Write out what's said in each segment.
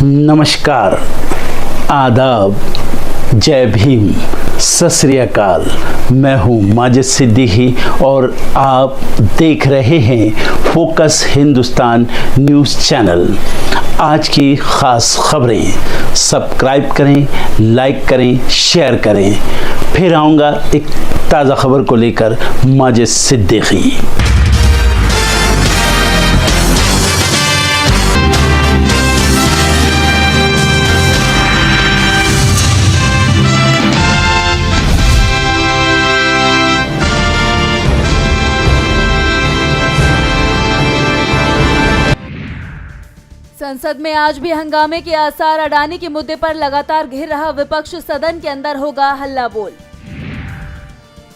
नमस्कार, आदाब, जय भीम, सत श्री अकाल। मैं हूँ माजिद सिद्दीकी और आप देख रहे हैं फोकस हिंदुस्तान न्यूज़ चैनल। आज की ख़ास खबरें सब्सक्राइब करें, लाइक करें, शेयर करें। फिर आऊँगा एक ताज़ा खबर को लेकर माजिद सिद्दीकी। संसद में आज भी हंगामे के आसार। अडानी के मुद्दे पर लगातार घिर रहा विपक्ष, सदन के अंदर होगा हल्ला बोल।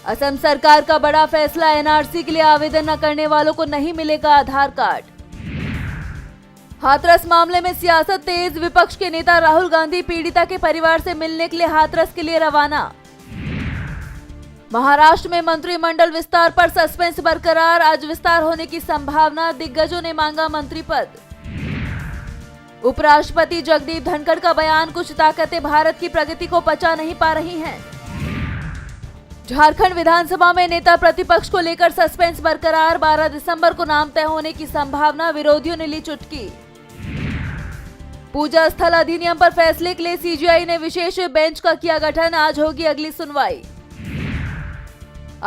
असम सरकार का बड़ा फैसला, एनआरसी के लिए आवेदन न करने वालों को नहीं मिलेगा आधार कार्ड। हाथरस मामले में सियासत तेज, विपक्ष के नेता राहुल गांधी पीड़िता के परिवार से मिलने के लिए हाथरस के लिए रवाना। महाराष्ट्र में मंत्रिमंडल विस्तार पर सस्पेंस बरकरार, आज विस्तार होने की संभावना, दिग्गजों ने मांगा मंत्री पद। उपराष्ट्रपति जगदीप धनखड़ का बयान, कुछ ताकतें भारत की प्रगति को पचा नहीं पा रही हैं। झारखंड विधानसभा में नेता प्रतिपक्ष को लेकर सस्पेंस बरकरार, 12 दिसंबर को नाम तय होने की संभावना, विरोधियों ने ली चुटकी। पूजा स्थल अधिनियम पर फैसले के लिए सीजीआई ने विशेष बेंच का किया गठन, आज होगी अगली सुनवाई।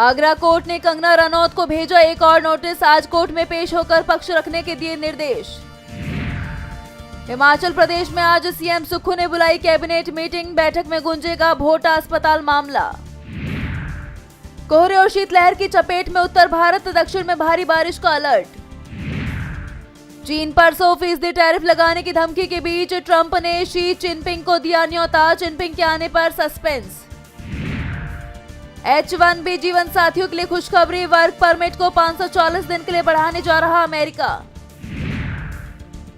आगरा कोर्ट ने कंगना रनौत को भेजा एक और नोटिस, आज कोर्ट में पेश होकर पक्ष रखने के दिए निर्देश। हिमाचल प्रदेश में आज सीएम सुक्खू ने बुलाई कैबिनेट मीटिंग, बैठक में गूंजेगा भोटा अस्पताल मामला। कोहरे और शीतलहर की चपेट में उत्तर भारत, दक्षिण में भारी बारिश का अलर्ट। चीन पर 100% टैरिफ लगाने की धमकी के बीच ट्रंप ने शी जिनपिंग को दिया न्योता, जिनपिंग के आने पर सस्पेंस। H1B जीवन साथियों के लिए खुशखबरी, वर्क परमिट को 540 दिन के लिए बढ़ाने जा रहा अमेरिका।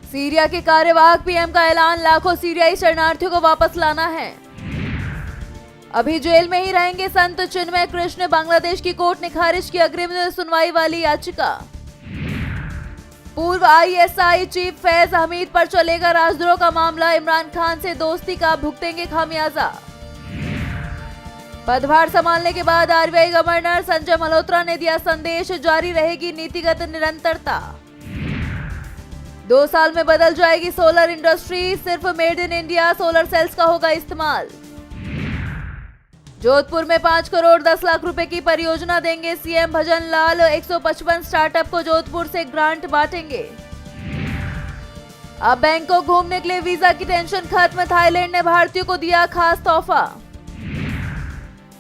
सीरिया के कार्यवाहक पीएम का ऐलान, लाखों सीरियाई शरणार्थियों को वापस लाना है। अभी जेल में ही रहेंगे संत चिन्मय कृष्ण, बांग्लादेश की कोर्ट ने खारिज की अग्रिम सुनवाई वाली याचिका। पूर्व आईएसआई चीफ फैज हमीद पर चलेगा राजद्रोह का मामला, इमरान खान से दोस्ती का भुगतेंगे खामियाजा। पदभार संभालने के बाद आरबीआई गवर्नर संजय मल्होत्रा ने दिया संदेश, जारी रहेगी नीतिगत निरंतरता। 2 साल में बदल जाएगी सोलर इंडस्ट्री, सिर्फ made in India solar cells का होगा इस्तेमाल। जोधपुर में 5 करोड़ 10 लाख रुपए की परियोजना देंगे सीएम भजन लाल, 155 स्टार्टअप को जोधपुर से ग्रांट बांटेंगे। अब बैंकॉक घूमने के लिए वीजा की टेंशन खत्म, थाईलैंड ने भारतीयों को दिया खास तोहफा।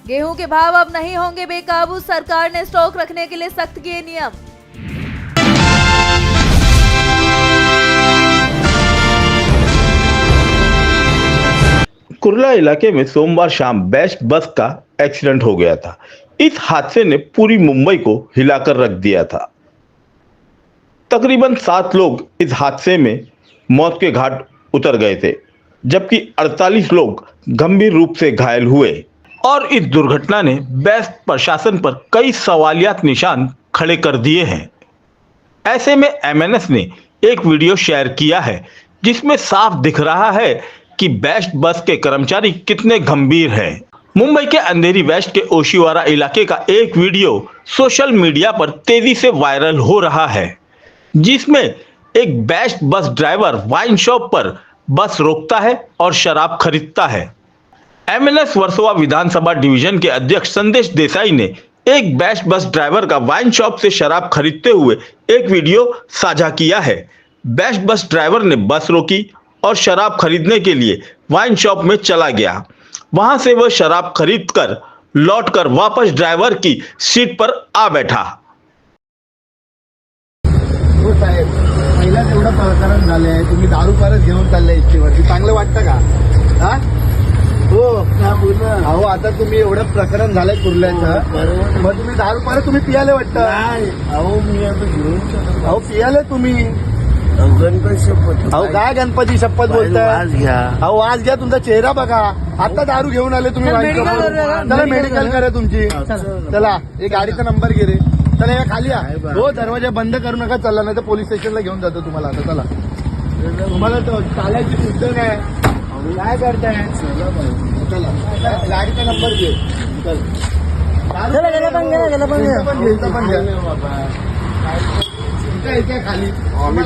गेहूं के भाव अब नहीं होंगे बेकाबू, सरकार ने स्टॉक रखने के लिए सख्त किए नियम। कुर्ला इलाके में सोमवार शाम बेस्ट बस का एक्सीडेंट हो गया था। इस हादसे ने पूरी मुंबई को हिलाकर रख दिया था। तकरीबन 7 लोग इस हादसे में मौत के घाट उतर गए थे, जबकि 48 लोग गंभीर रूप से घायल हुए। और इस दुर्घटना ने बेस्ट प्रशासन पर कई सवालियात निशान खड़े कर दिए हैं। ऐसे में एमएनएस ने एक वीडियो शेयर किया है, जिसमें साफ दिख रहा है कि बेस्ट बस के कर्मचारी कितने गंभीर हैं। मुंबई के अंधेरी वेस्ट के ओशिवारा इलाके का एक वीडियो सोशल मीडिया पर तेजी से वायरल हो रहा है, जिसमें एक best bus driver wine shop पर बस रोकता है और शराब खरीदता है। एमएनएस वर्सोवा विधानसभा डिवीजन के अध्यक्ष संदेश देसाई ने एक बेस्ट बस ड्राइवर का वाइन शॉप से शराब खरीदते हुए एक वीडियो साझा किया है। बेस्ट बस ड्राइवर ने बस रोकी और शराब खरीदने के लिए वाइन शॉप में चला गया। वहां से वह शराब खरीदकर लौटकर वापस ड्राइवर की सीट पर आ बैठा। हो साहेब, पहिलाच एवढं प्रकरण झालंय, तुम्ही दारू परत घेऊन चाललाय इच्छेवरती, चांगलं वाटतं का? हा हो, अहो आता तुम्ही एवढं प्रकरण झालंय कुर्ल्याचं, मग तुम्ही दारू परत तुम्ही पियाले वाटतं? अहो मी आता घेऊन, अहो पियाले तुम्ही, गणपती शपथ. अहो काय गणपती शपथ बोलताय? अहो आज घ्या, तुमचा चेहरा बघा, आता दारू घेऊन आले तुम्ही. चला मेडिकल करा तुमची, चला एक गाडीचा नंबर घे रे, चला या खाली या. हो दरवाजा बंद करू नका, चला नाही तर पोलीस स्टेशनला घेऊन जातो तुम्हाला. आता चला तुम्हाला तो चालायची शुद्ध नाही, काय करताय? चला गाडीचा नंबर घे. गेला पण इथे खाली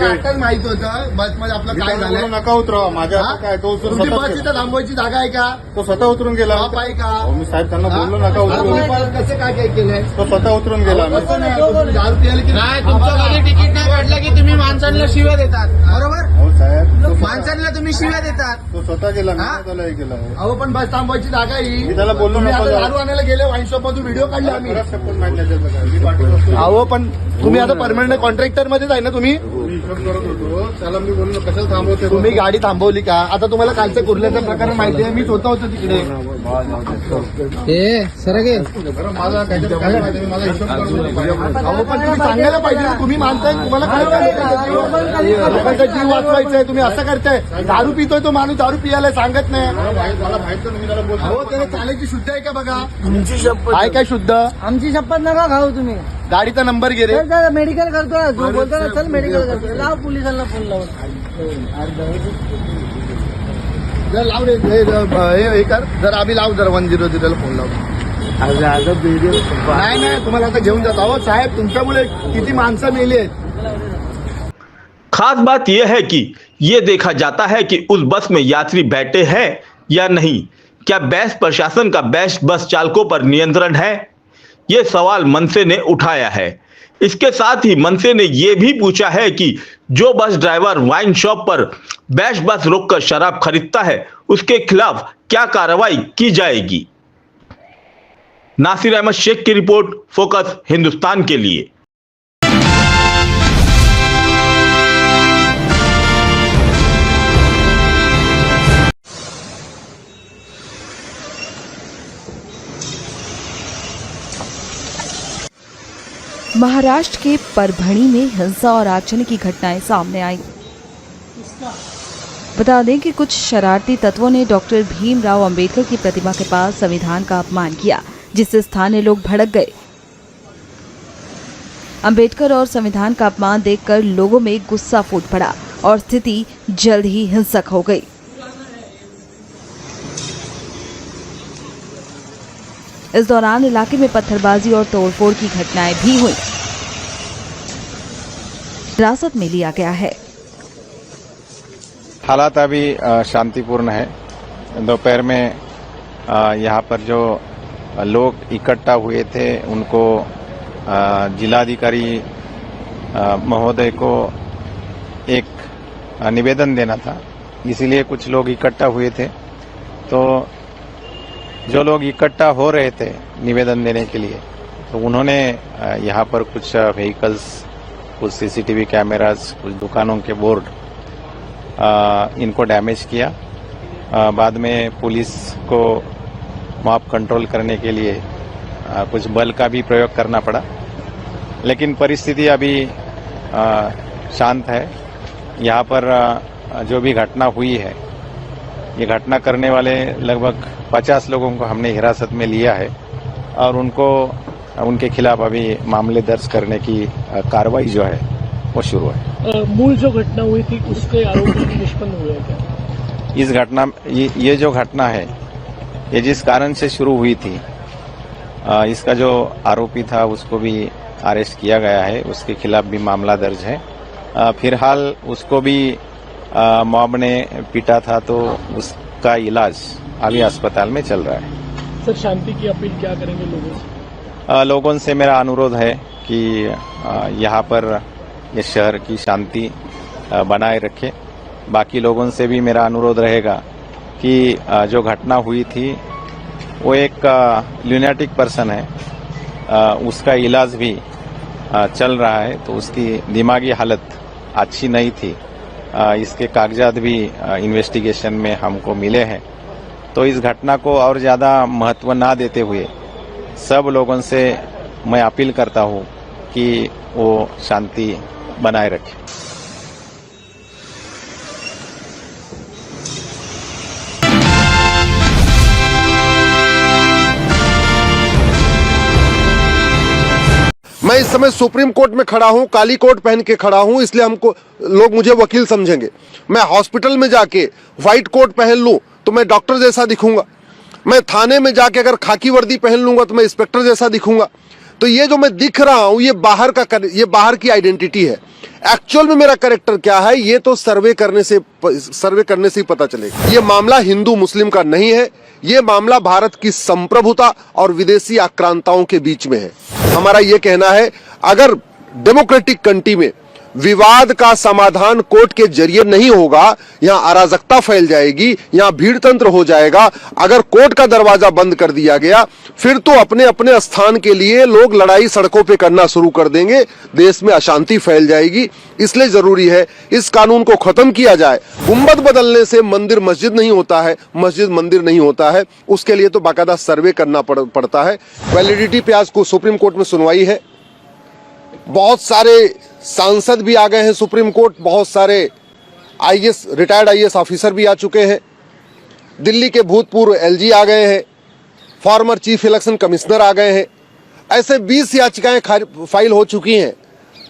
आताच माहित होतं बस मध्ये आपलं काय झालं. नका उतरवा माझ्या हा? काय तो उतरून तुमची स्वतः बस इथं थांबवायची जागा आहे का? तो स्वतः उतरून गेला. बाप आहे का? मी साहेब त्यांना बोललो नका हा, उतरून. तुम्ही परत कसं काय केलंय? तो स्वतः उतरून गेला. कसं नाही, तुम्ही दारू प्यायला की नाही तुमचं कधी तिकीट नाही काढलं की तुम्ही माणसांना शिव्या देतात, बरोबर? हो साहेब माणसांना तुम्ही शिव्या देतात. तो स्वतः गेला. मी हा? नाही त्याला हे केलं. अहो पण बस थांबवायची जागा ही. मी त्याला बोललो तुम्ही नको आता जाऊ. दारू आणायला गेले वाईन शॉप मधून व्हिडिओ काढले आम्ही. परत शपथ माहिती आहे त्याचं काय. मी पाठवतो. अहो पण तुम्ही आता परमनंट कॉन्ट्रॅक्टर मध्येच आहे ना तुम्ही. मी हिशोब करत होतो त्याला मी बोललो कशाला थांबवते. तुम्ही गाडी थांबवली का? आता तुम्हाला कालचं कुर्ल्याचं प्रकरण माहिती आहे. मी स्वतः होतो तिकडे. बरं माझा त्याच्यात काय माहिती माझा हिशोब करत होतो. अहो पण तुम्ही सांगायला पाहिजे ना. तुम्ही मानताय, तुम्हाला काय लोकांचा जीव वाचवायचा आहे, तुम्ही असं करताय. दारू पितोय तो माणूस, दारू पियाला सांगत नाही. मला माहिती मी त्याला बोलतो. अहो त्याला चालायची शुद्ध आहे का बघा. तुमची शपथ आहे काय शुद्ध? आमची शपथ नका खाऊ तुम्ही. गाडीचा नंबर घे रे. मेडिकल करतो ना, जो बोलतो ना चल मेडिकल करतो, लाव पोलिसांना फोन लावून. जर लाव रे हे कर. जर आम्ही लाव जर 100 ला फोन लाव. नाही नाही तुम्हाला आता घेऊन जातो. अहो साहेब तुमच्यामुळे किती माणसं मेली आहेत. खास बात यह है कि ये देखा जाता है कि उस बस में यात्री बैठे हैं या नहीं। क्या बेस्ट प्रशासन का बेस्ट बस चालकों पर नियंत्रण है? ये सवाल मनसे ने उठाया है। इसके साथ ही मनसे ने यह भी पूछा है कि जो बस ड्राइवर वाइन शॉप पर बेस्ट बस रोककर शराब खरीदता है उसके खिलाफ क्या कार्रवाई की जाएगी। नासिर अहमद शेख की रिपोर्ट, फोकस हिंदुस्तान के लिए। महाराष्ट्र के परभणी में हिंसा और आगजनी की घटनाएं सामने आई। बता दें कि कुछ शरारती तत्वों ने डॉक्टर भीमराव अंबेडकर की प्रतिमा के पास संविधान का अपमान किया, जिससे स्थानीय लोग भड़क गए। अंबेडकर और संविधान का अपमान देखकर लोगों में गुस्सा फूट पड़ा और स्थिति जल्द ही हिंसक हो गई। इस दौरान इलाके में पत्थरबाजी और तोड़फोड़ की घटनाएं भी हुई। हिरासत में लिया गया है। हालात अभी शांतिपूर्ण है। दोपहर में यहाँ पर जो लोग इकट्ठा हुए थे उनको जिलाधिकारी महोदय को एक निवेदन देना था, इसीलिए कुछ लोग इकट्ठा हुए थे। तो जो लोग इकट्ठा हो रहे थे निवेदन देने के लिए, तो उन्होंने यहाँ पर कुछ व्हीकल्स, कुछ सीसीटीवी कैमरास, कुछ दुकानों के बोर्ड इनको डैमेज किया। बाद में पुलिस को मॉब कंट्रोल करने के लिए कुछ बल का भी प्रयोग करना पड़ा, लेकिन परिस्थिति अभी शांत है। यहाँ पर जो भी घटना हुई है, ये घटना करने वाले लगभग 50 लोगों को हमने हिरासत में लिया है और उनके खिलाफ अभी मामले दर्ज करने की कार्रवाई जो है वो शुरू है। मूल जो घटना हुई थी उसके आरोपी भी निष्पन्न हुए हैं क्या? इस घटना ये जो घटना है ये जिस कारण से शुरू हुई थी, इसका जो आरोपी था उसको भी अरेस्ट किया गया है, उसके खिलाफ भी मामला दर्ज है। फिलहाल उसको भी मॉब ने पीटा था तो उसका इलाज अभी अस्पताल में चल रहा है। सर शांति की अपील क्या करेंगे लोगों से? लोगों से मेरा अनुरोध है कि यहाँ पर ये शहर की शांति बनाए रखे। बाकी लोगों से भी मेरा अनुरोध रहेगा कि जो घटना हुई थी वो एक ल्यूनेटिक पर्सन है, उसका इलाज भी चल रहा है, तो उसकी दिमागी हालत अच्छी नहीं थी। इसके कागजात भी इन्वेस्टिगेशन में हमको मिले हैं। तो इस घटना को और ज़्यादा महत्व ना देते हुए सब लोगों से मैं अपील करता हूँ कि वो शांति बनाए रखें। मैं मैं इस समय सुप्रीम कोर्ट में खड़ा हूं, काली कोट पहन के खड़ा हूं, इसलिए हमको लोग मुझे वकील समझेंगे। मैं हॉस्पिटल में जाके व्हाइट कोट पहन लूं तो मैं डॉक्टर जैसा दिखूंगा। मैं थाने में जाके अगर खाकी वर्दी पहन लूंगा तो मैं इंस्पेक्टर जैसा दिखूंगा। तो ये जो मैं दिख रहा हूं ये बाहर की आइडेंटिटी है। एक्चुअल में मेरा कैरेक्टर क्या है ये तो सर्वे करने से ही पता चलेगा। ये मामला हिंदू मुस्लिम का नहीं है, ये मामला भारत की संप्रभुता और विदेशी आक्रांताओं के बीच में है। हमारा ये कहना है, अगर डेमोक्रेटिक कंट्री में विवाद का समाधान कोर्ट के जरिए नहीं होगा, यहां अराजकता फैल जाएगी, यहां भीड़ तंत्र हो जाएगा। अगर कोर्ट का दरवाजा बंद कर दिया गया फिर तो अपने अपने स्थान के लिए लोग लड़ाई सड़कों पे करना शुरू कर देंगे, देश में अशांति फैल जाएगी। इसलिए जरूरी है इस कानून को खत्म किया जाए। गुंबद बदलने से मंदिर मस्जिद नहीं होता है, मस्जिद मंदिर नहीं होता है। उसके लिए तो बाकायदा सर्वे करना पड़ता है। वैलिडिटी पे आज को सुप्रीम कोर्ट में सुनवाई है। बहुत सारे सांसद भी आ गए हैं सुप्रीम कोर्ट, बहुत सारे रिटायर्ड आईएएस ऑफिसर भी आ चुके हैं, दिल्ली के भूतपूर्व एलजी आ गए हैं, फॉर्मर चीफ इलेक्शन कमिश्नर आ गए हैं। ऐसे 20 याचिकाएं फाइल हो चुकी हैं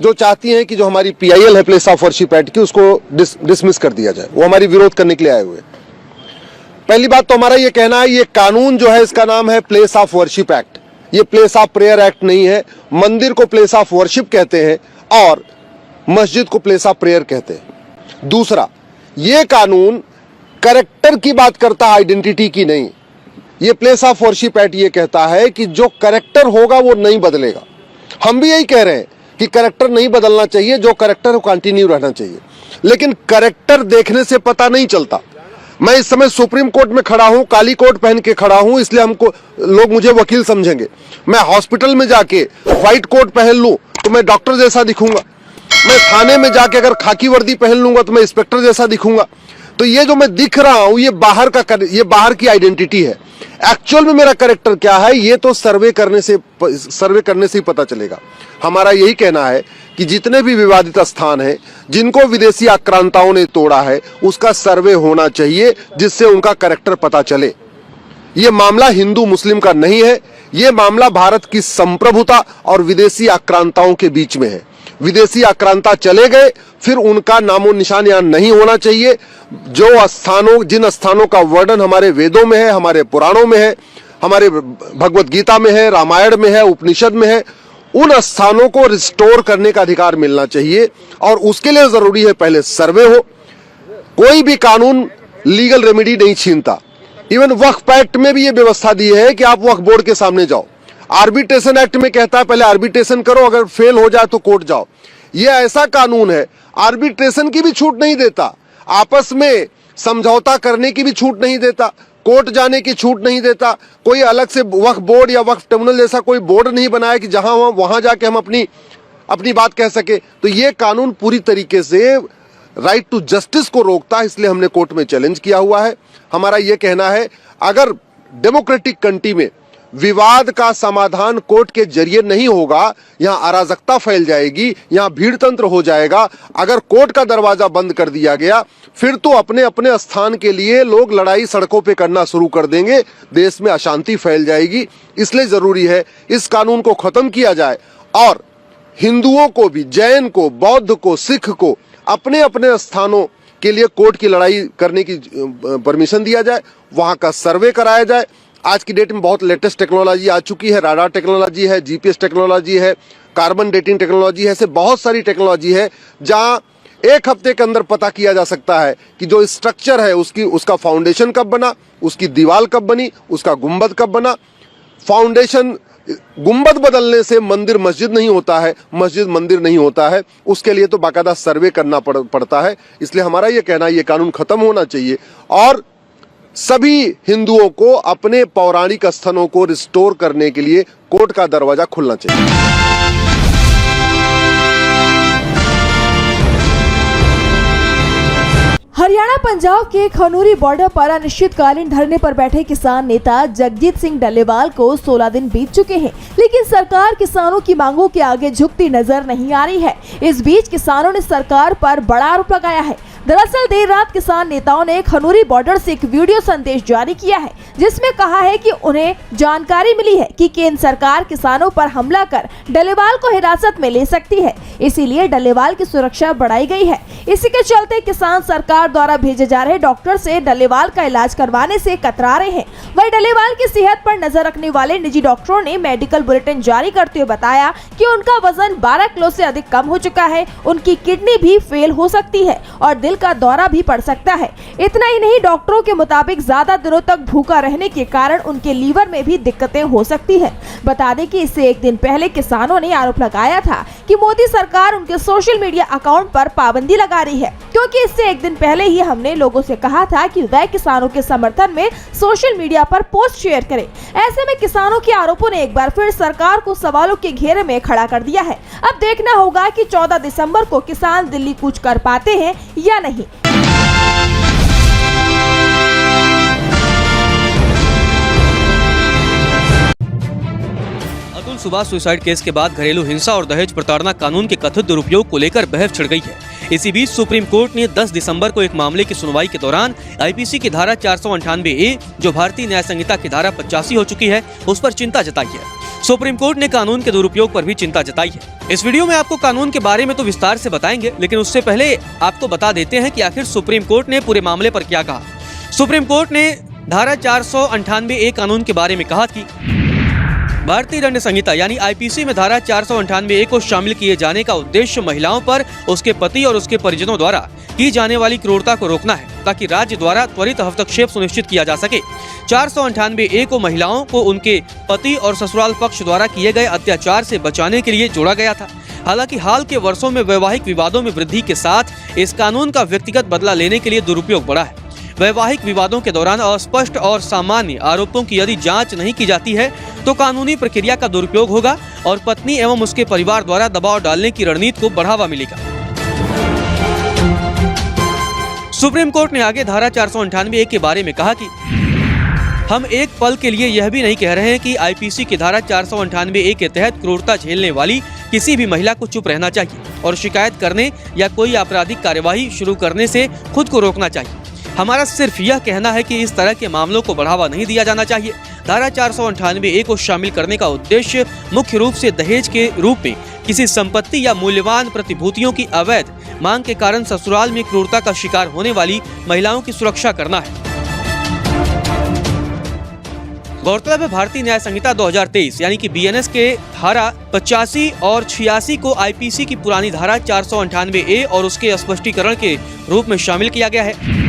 जो चाहती हैं कि जो हमारी पीआईएल है, प्लेस ऑफ वर्शिप एक्ट की, उसको डिसमिस कर दिया जाए। वो हमारी विरोध करने के लिए आए हुए। पहली बात तो हमारा ये कहना है, ये कानून जो है इसका नाम है प्लेस ऑफ वर्शिप एक्ट, ये प्लेस ऑफ प्रेयर एक्ट नहीं है। मंदिर को प्लेस ऑफ वर्शिप कहते हैं और मस्जिद को प्लेस ऑफ प्रेयर कहते हैं। दूसरा, ये कानून कैरेक्टर की बात करता है, आइडेंटिटी की नहीं। ये प्लेस ऑफ वर्शिप एक्ट ये कहता है कि जो कैरेक्टर होगा वो नहीं बदलेगा। हम भी यही कह रहे हैं कि कैरेक्टर नहीं बदलना चाहिए, जो कैरेक्टर है कंटिन्यू रहना चाहिए। लेकिन कैरेक्टर देखने से पता नहीं चलता। मैं इस समय सुप्रीम कोर्ट में खड़ा हूं, काली कोट पहन के खड़ा हूं, इसलिए हमको लोग मुझे वकील समझेंगे। मैं हॉस्पिटल में जाके व्हाइट कोट पहन लूं तो मैं डॉक्टर जैसा दिखूंगा। मैं थाने में जाके अगर खाकी वर्दी पहन लूंगा तो मैं इंस्पेक्टर जैसा दिखूंगा। तो ये जो मैं दिख रहा हूं ये बाहर की आइडेंटिटी है। एक्चुअल में मेरा कैरेक्टर क्या है ये तो सर्वे करने से ही पता चलेगा। हमारा यही कहना है कि जितने भी विवादित स्थान हैं, जिनको विदेशी आक्रांताओं ने तोड़ा है, उसका सर्वे होना चाहिए जिससे उनका कैरेक्टर पता चले। ये मामला हिंदू मुस्लिम का नहीं है, ये मामला भारत की संप्रभुता और विदेशी आक्रांताओं के बीच में है। विदेशी आक्रांता चले गए फिर उनका नामो निशान यहां नहीं होना चाहिए। जिन स्थानों का वर्णन हमारे वेदों में है, हमारे पुराणों में है, हमारे भगवत गीता में है, रामायण में है, उपनिषद में है, उन स्थानों को रिस्टोर करने का अधिकार मिलना चाहिए। और उसके लिए जरूरी है पहले सर्वे हो। कोई भी कानून लीगल रेमेडी नहीं छीनता। इवन वक्फ एक्ट में भी ये व्यवस्था दी है कि आप वक्फ बोर्ड के सामने जाओ। आर्बिट्रेशन एक्ट में कहता है पहले आर्बिट्रेशन करो, अगर फेल हो जाए तो कोर्ट जाओ। ये ऐसा कानून है, आर्बिट्रेशन की भी छूट नहीं देता, आपस में समझौता करने की भी छूट नहीं देता, कोर्ट जाने की छूट नहीं देता। कोई अलग से वक्फ बोर्ड या वक्फ ट्रिब्यूनल जैसा कोई बोर्ड नहीं बनाया कि जहां वहां जाके हम अपनी बात कह सके। तो ये कानून पूरी तरीके से राइट टू जस्टिस को रोकता है, इसलिए हमने कोर्ट में चैलेंज किया हुआ है। हमारा यह कहना है, अगर डेमोक्रेटिक कंट्री में विवाद का समाधान कोर्ट के जरिए नहीं होगा, यहां अराजकता फैल जाएगी, यहां भीड़ तंत्र हो जाएगा। अगर कोर्ट का दरवाजा बंद कर दिया गया फिर तो अपने अपने स्थान के लिए लोग लड़ाई सड़कों पे करना शुरू कर देंगे, देश में अशांति फैल जाएगी। इसलिए जरूरी है इस कानून को खत्म किया जाए और हिंदुओं को भी, जैन को, बौद्ध को, सिख को अपने अपने स्थानों के लिए कोर्ट की लड़ाई करने की परमिशन दिया जाए, वहां का सर्वे कराया जाए। आज की डेट में बहुत लेटेस्ट टेक्नोलॉजी आ चुकी है, राडार टेक्नोलॉजी है, जीपीएस टेक्नोलॉजी है, कार्बन डेटिंग टेक्नोलॉजी है, ऐसे बहुत सारी टेक्नोलॉजी है जहां 1 हफ्ते के अंदर पता किया जा सकता है कि जो स्ट्रक्चर है उसका फाउंडेशन कब बना, उसकी दीवार कब बनी, उसका गुंबद कब बना। फाउंडेशन, गुंबद बदलने से मंदिर मस्जिद नहीं होता है, मस्जिद मंदिर नहीं होता है। उसके लिए तो बाकायदा सर्वे करना पड़ता है। इसलिए हमारा ये कहना है ये कानून खत्म होना चाहिए और सभी हिंदुओं को अपने पौराणिक स्थलों को रिस्टोर करने के लिए कोर्ट का दरवाजा खुलना चाहिए। हरियाणा पंजाब के खनूरी बॉर्डर पर अनिश्चितकालीन धरने पर बैठे किसान नेता जगजीत सिंह डल्लेवाल को 16 दिन बीत चुके हैं, लेकिन सरकार किसानों की मांगों के आगे झुकती नजर नहीं आ रही है। इस बीच किसानों ने सरकार पर बड़ा आरोप लगाया है। दरअसल देर रात किसान नेताओं ने खनूरी बॉर्डर से एक वीडियो संदेश जारी किया है, जिसमें कहा है कि उन्हें जानकारी मिली है कि केंद्र सरकार किसानों पर हमला कर डल्लेवाल को हिरासत में ले सकती है, इसीलिए डल्लेवाल की सुरक्षा बढ़ाई गई है। इसी के चलते किसान सरकार द्वारा भेजे जा रहे डॉक्टर से डल्लेवाल का इलाज करवाने से कतरा रहे हैं। वहीं डल्लेवाल की सेहत पर नजर रखने वाले निजी डॉक्टरों ने मेडिकल बुलेटिन जारी करते हुए बताया कि उनका वजन 12 किलो से अधिक कम हो चुका है, उनकी किडनी भी फेल हो सकती है और दिल का दौरा भी पड़ सकता है। इतना ही नहीं, डॉक्टरों के मुताबिक ज्यादा दिनों तक भूखा रहने के कारण उनके लीवर में भी दिक्कतें हो सकती है। बता दें कि इससे एक दिन पहले किसानों ने आरोप लगाया था कि मोदी सरकार उनके सोशल मीडिया अकाउंट पर पाबंदी लगा रही है, क्योंकि इससे एक दिन पहले ही हमने लोगों से कहा था कि वह किसानों के समर्थन में सोशल मीडिया पर पोस्ट शेयर करें। ऐसे में किसानों के आरोपों ने एक बार फिर सरकार को सवालों के घेरे में खड़ा कर दिया है। अब देखना होगा कि 14 दिसंबर को किसान दिल्ली कूच कर पाते हैं या नहीं। अतुल सुभाष सुसाइड केस के बाद घरेलू हिंसा और दहेज प्रताड़ना कानून के कथित दुरुपयोग को लेकर बहस छिड़ गई है। इसी बीच सुप्रीम कोर्ट ने 10 दिसंबर को एक मामले की सुनवाई के दौरान आईपीसी की धारा 498A, जो भारतीय न्याय संहिता की धारा 85 हो चुकी है, उस पर चिंता जताई है। सुप्रीम कोर्ट ने कानून के दुरुपयोग पर भी चिंता जताई है। इस वीडियो में आपको कानून के बारे में तो विस्तार से बताएंगे, लेकिन उससे पहले आपको बता देते हैं कि आखिर सुप्रीम कोर्ट ने पूरे मामले पर क्या कहा। सुप्रीम कोर्ट ने धारा 498A कानून के बारे में कहा कि भारतीय दंड संहिता यानी आईपीसी में धारा 498A को शामिल किए जाने का उद्देश्य महिलाओं पर उसके पति और उसके परिजनों द्वारा की जाने वाली क्रूरता को रोकना है, ताकि राज्य द्वारा त्वरित हस्तक्षेप सुनिश्चित किया जा सके। 498A को महिलाओं को उनके पति और ससुराल पक्ष द्वारा किए गए अत्याचार से बचाने के लिए जोड़ा गया था। हालांकि हाल के वर्षों में वैवाहिक विवादों में वृद्धि के साथ इस कानून का व्यक्तिगत बदला लेने के लिए दुरुपयोग बढ़ा है। वैवाहिक विवादों के दौरान अस्पष्ट और सामान्य आरोपों की यदि जांच नहीं की जाती है तो कानूनी प्रक्रिया का दुरुपयोग होगा और पत्नी एवं उसके परिवार द्वारा दबाव डालने की रणनीति को बढ़ावा मिलेगा। सुप्रीम कोर्ट ने आगे धारा 498A के बारे में कहा कि हम एक पल के लिए यह भी नहीं कह रहे हैं कि आईपीसी की धारा 498A के तहत क्रूरता झेलने वाली किसी भी महिला को चुप रहना चाहिए और शिकायत करने या कोई आपराधिक कार्यवाही शुरू करने से खुद को रोकना चाहिए। हमारा सिर्फ यह कहना है कि इस तरह के मामलों को बढ़ावा नहीं दिया जाना चाहिए। धारा 498A को शामिल करने का उद्देश्य मुख्य रूप से दहेज के रूप में किसी संपत्ति या मूल्यवान प्रतिभूतियों की अवैध मांग के कारण ससुराल में क्रूरता का शिकार होने वाली महिलाओं की सुरक्षा करना है। गौरतलब है, भारतीय न्याय संहिता 2023 यानी कि BNS के धारा 85 और 86 को आईपीसी की पुरानी धारा 498A और उसके स्पष्टीकरण के रूप में शामिल किया गया है।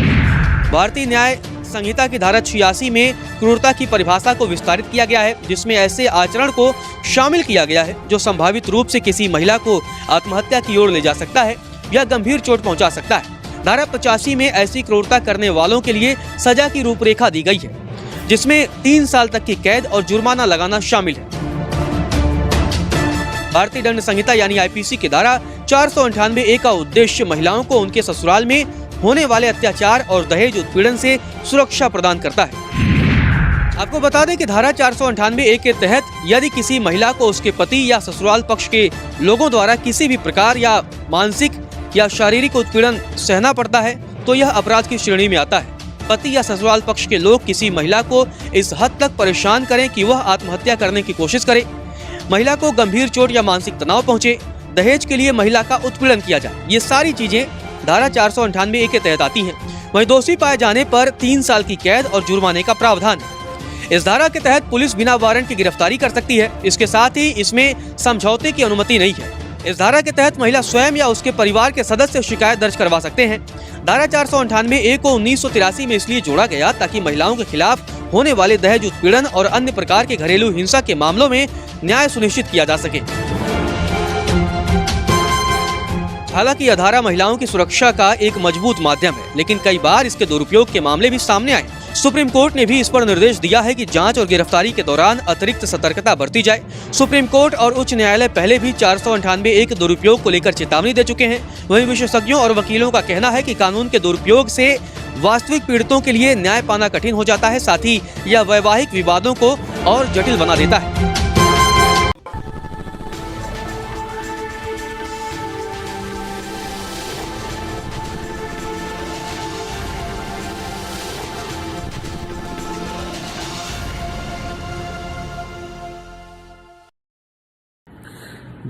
भारतीय न्याय संहिता की धारा 86 में क्रूरता की परिभाषा को विस्तारित किया गया है, जिसमें ऐसे आचरण को शामिल किया गया है जो संभावित रूप से किसी महिला को आत्महत्या की ओर ले जा सकता है या गंभीर चोट पहुंचा सकता है। धारा 85 में ऐसी क्रूरता करने वालों के लिए सजा की रूपरेखा दी गई है, जिसमें 3 साल तक की कैद और जुर्माना लगाना शामिल है। भारतीय दंड संहिता यानी आईपीसी की धारा 498A का उद्देश्य महिलाओं को उनके ससुराल में होने वाले अत्याचार और दहेज उत्पीड़न से सुरक्षा प्रदान करता है। आपको बता दें कि धारा 498A के तहत यदि किसी महिला को उसके पति या ससुराल पक्ष के लोगों द्वारा किसी भी प्रकार या मानसिक या शारीरिक उत्पीड़न सहना पड़ता है तो यह अपराध की श्रेणी में आता है। पति या ससुराल पक्ष के लोग किसी महिला को इस हद तक परेशान करें कि वह आत्महत्या करने की कोशिश करे, महिला को गंभीर चोट या मानसिक तनाव पहुंचे, दहेज के लिए महिला का उत्पीड़न किया जाए, ये सारी चीजें धारा 498A के तहत आती हैं। वहीं दोषी पाए जाने पर 3 साल की कैद और जुर्माने का प्रावधान है। इस धारा के तहत पुलिस बिना वारंट की गिरफ्तारी कर सकती है। इसके साथ ही इसमें समझौते की अनुमति नहीं है। इस धारा के तहत महिला स्वयं या उसके परिवार के सदस्य शिकायत दर्ज करवा सकते हैं। धारा 498A को 1983 में इसलिए जोड़ा गया ताकि महिलाओं के खिलाफ होने वाले दहेज उत्पीड़न और अन्य प्रकार के घरेलू हिंसा के मामलों में न्याय सुनिश्चित किया जा सके। हालांकि यह धारा महिलाओं की सुरक्षा का एक मजबूत माध्यम है, लेकिन कई बार इसके दुरुपयोग के मामले भी सामने आए। सुप्रीम कोर्ट ने भी इस पर निर्देश दिया है कि जांच और गिरफ्तारी के दौरान अतिरिक्त सतर्कता बरती जाए। सुप्रीम कोर्ट और उच्च न्यायालय पहले भी 498A के दुरुपयोग को लेकर चेतावनी दे चुके हैं। वहीं विशेषज्ञों और वकीलों का कहना है कि कानून के दुरुपयोग से वास्तविक पीड़ितों के लिए न्याय पाना कठिन हो जाता है, साथ ही यह वैवाहिक विवादों को और जटिल बना देता है।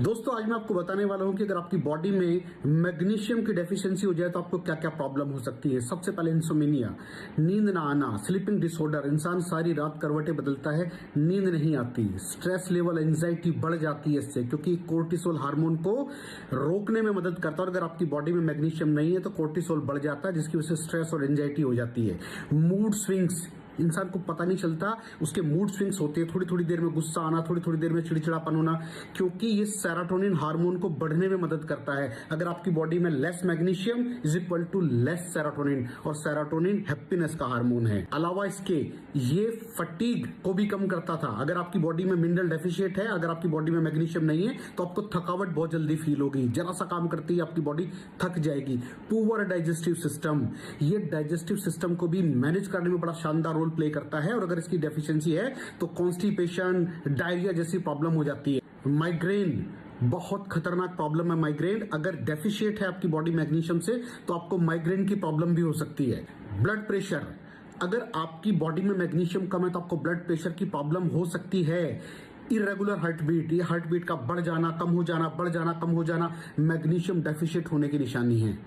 दोस्तों आज मैं आपको बताने वाला हूं कि अगर आपकी बॉडी में मैग्नीशियम की डेफिशिएंसी हो जाए तो आपको क्या क्या प्रॉब्लम हो सकती है। सबसे पहले इंसोमेनिया, नींद ना आना, स्लीपिंग डिसऑर्डर, इंसान सारी रात करवटें बदलता है, नींद नहीं आती, स्ट्रेस लेवल, एंजाइटी बढ़ जाती है इससे, क्योंकि कोर्टिसोल हार्मोन को रोकने में मदद करता है। और अगर आपकी बॉडी में मैग्नीशियम नहीं है तो कोर्टिसोल बढ़ जाता है, जिसकी वजह से स्ट्रेस और एंजाइटी हो जाती है। मूड स्विंग्स, इंसान को पता नहीं चलता उसके मूड स्विंग्स होते हैं, थोड़ी थोड़ी देर में गुस्सा आना, थोड़ी थोड़ी देर में चिड़चिड़ापन होना, क्योंकि ये सेरोटोनिन हार्मोन को बढ़ने में मदद करता है। अगर आपकी बॉडी में less magnesium is equal to less serotonin, और सेरोटोनिन हैप्पीनेस का हार्मोन है। अलावा इसके ये फटीग को भी कम करता था। अगर आपकी बॉडी में मिनरल डेफिशिएट है, अगर आपकी बॉडी में मैग्नीशियम नहीं है तो आपको थकावट बहुत जल्दी फील होगी, जरा सा काम करती है आपकी बॉडी थक जाएगी। पुअर डाइजेस्टिव सिस्टम, ये डाइजेस्टिव सिस्टम को भी मैनेज करने में बड़ा शानदार रोल प्ले करता है, और अगर इसकी डेफिशिएंसी है तो कॉन्स्टिपेशन, डायरिया जैसी प्रॉब्लम हो जाती है। माइग्रेन, बहुत खतरनाक प्रॉब्लम है माइग्रेन। अगर डेफिशिएट है आपकी बॉडी मैग्नीशियम से तो आपको माइग्रेन की प्रॉब्लम भी हो सकती है। ब्लड प्रेशर, अगर आपकी बॉडी में मैग्नीशियम कम है तो आपको ब्लड प्रेशर की प्रॉब्लम हो सकती है। इरेगुलर हार्ट बीट, ये हार्ट बीट का बढ़ जाना, कम हो जाना, बढ़ जाना, कम हो जाना, मैग्नीशियम डेफिशिएट होने की निशानी है।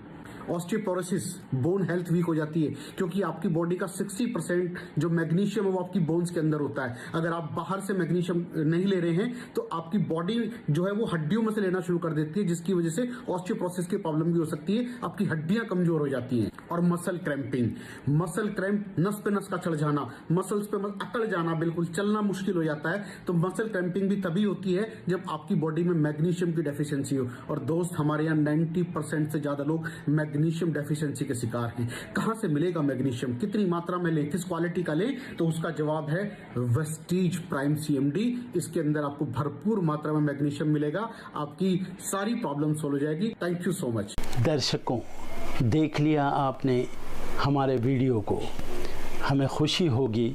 ऑस्टियोपोरोसिस, बोन हेल्थ वीक हो जाती है, क्योंकि आपकी बॉडी का 60% जो मैग्नीशियम है वो आपकी बोन्स के अंदर होता है। अगर आप बाहर से मैग्नीशियम नहीं ले रहे हैं तो आपकी बॉडी जो है वो हड्डियों में से लेना शुरू कर देती है, जिसकी वजह से ऑस्टियोपोरोसिस की प्रॉब्लम भी हो सकती है, आपकी हड्डियां कमजोर हो जाती हैं। और मसल क्रैम्पिंग, मसल क्रैम्प, नस पे नस का चढ़ जाना, मसल्स पे अकड़ जाना, बिल्कुल चलना मुश्किल हो जाता है। तो मसल क्रैम्पिंग भी तभी होती है जब आपकी बॉडी में मैग्नीशियम की डेफिशिएंसी हो। और दोस्त, हमारे यहाँ 90% से ज्यादा लोग मैग्नीशियम डेफिशिएंसी के शिकार हैं। कहां से मिलेगा मैग्नीशियम, कितनी मात्रा में लें, किस क्वालिटी का लें? तो उसका जवाब है वेस्टीज प्राइम CMD। इसके अंदर आपको भरपूर मात्रा में मैग्नीशियम मिलेगा, आपकी सारी प्रॉब्लम सॉल्व हो जाएगी। Thank you so much. दर्शकों, देख लिया आपने हमारे वीडियो को। हमें खुशी होगी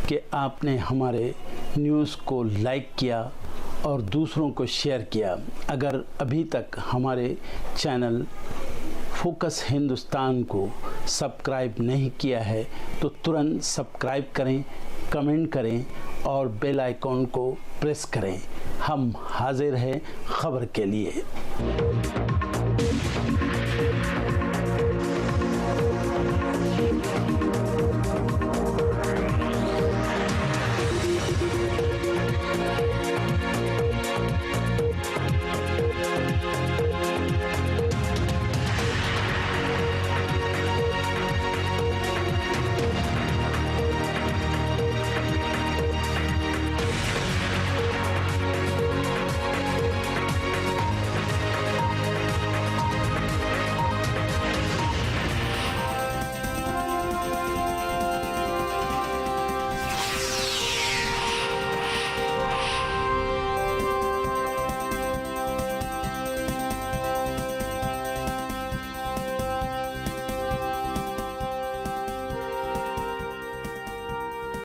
कि आपने हमारे न्यूज़ को लाइक किया और दूसरों को शेयर किया। अगर अभी तक हमारे चैनल फोकस हिंदुस्तान को सब्सक्राइब नहीं किया है तो तुरंत सब्सक्राइब करें, कमेंट करें और बेल आइकॉन को प्रेस करें। हम हाजिर हैं खबर के लिए।